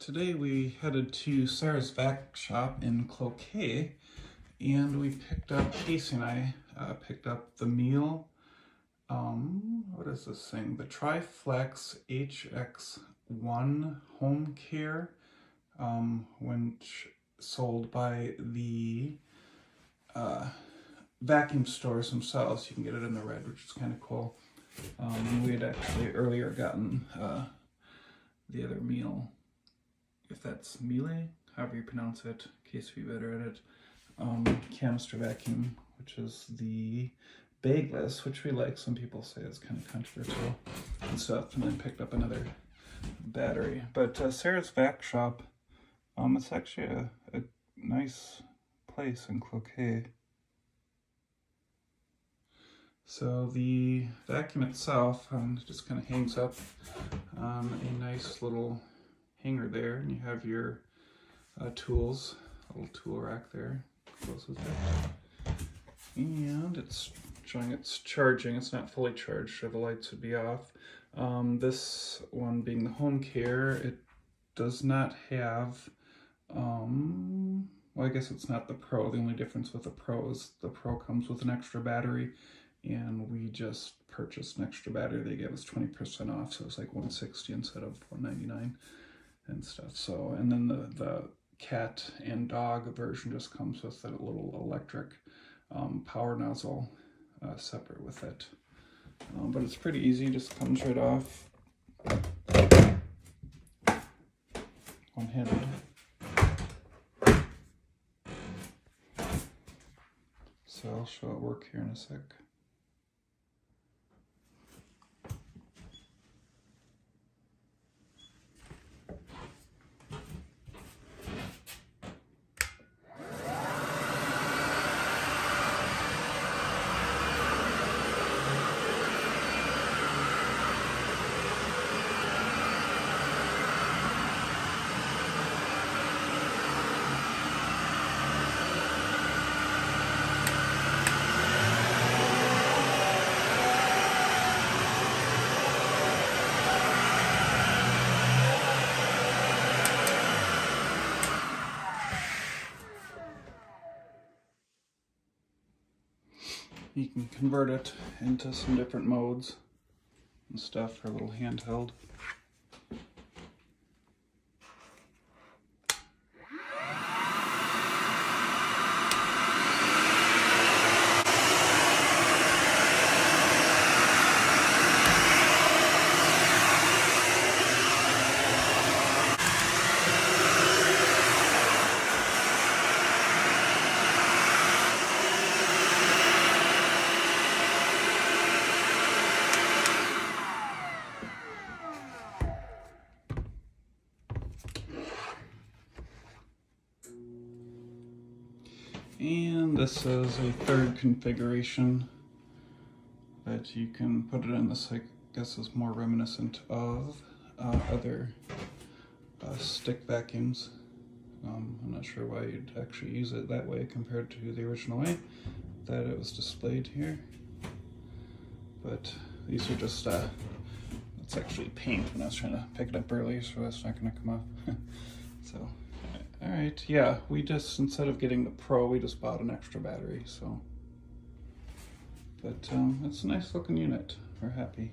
today we headed to Sarah's vac shop in Cloquet, and we picked up, Casey and I picked up the Miele, what is this thing? The Triflex HX1 Homecare, which sold by the vacuum stores themselves. You can get it in the red, which is kind of cool. We had actually earlier gotten the other Miele, if that's Miele, however you pronounce it, in case you're better at it, canister vacuum, which is the bagless, which we like. Some people say it's kind of controversial and stuff, and then picked up another battery. But Sarah's vac shop, it's actually a nice place in Cloquet. So the vacuum itself just kind of hangs up on a nice little hanger there, and you have your tools, a little tool rack there, closes it. And it's showing it's charging. It's not fully charged, so the lights would be off. This one being the Homecare, it does not have, well, I guess it's not the Pro. The only difference with the Pro is the Pro comes with an extra battery, and we just purchased an extra battery. They gave us 20% off, so it was like $160 instead of $199 and stuff. So, and then the cat and dog version just comes with a little electric power nozzle separate with it. But it's pretty easy, just comes right off. One-handed. So I'll show it work here in a sec. You can convert it into some different modes and stuff for a little handheld. And this is a third configuration that you can put it in. This, I guess, is more reminiscent of other stick vacuums. I'm not sure why you'd actually use it that way compared to the original way that it was displayed here. But these are just, it's actually paint when I was trying to pick it up earlier, so that's not going to come off. So. Alright, yeah, we just, instead of getting the Pro, we just bought an extra battery, so. But it's a nice looking unit. We're happy.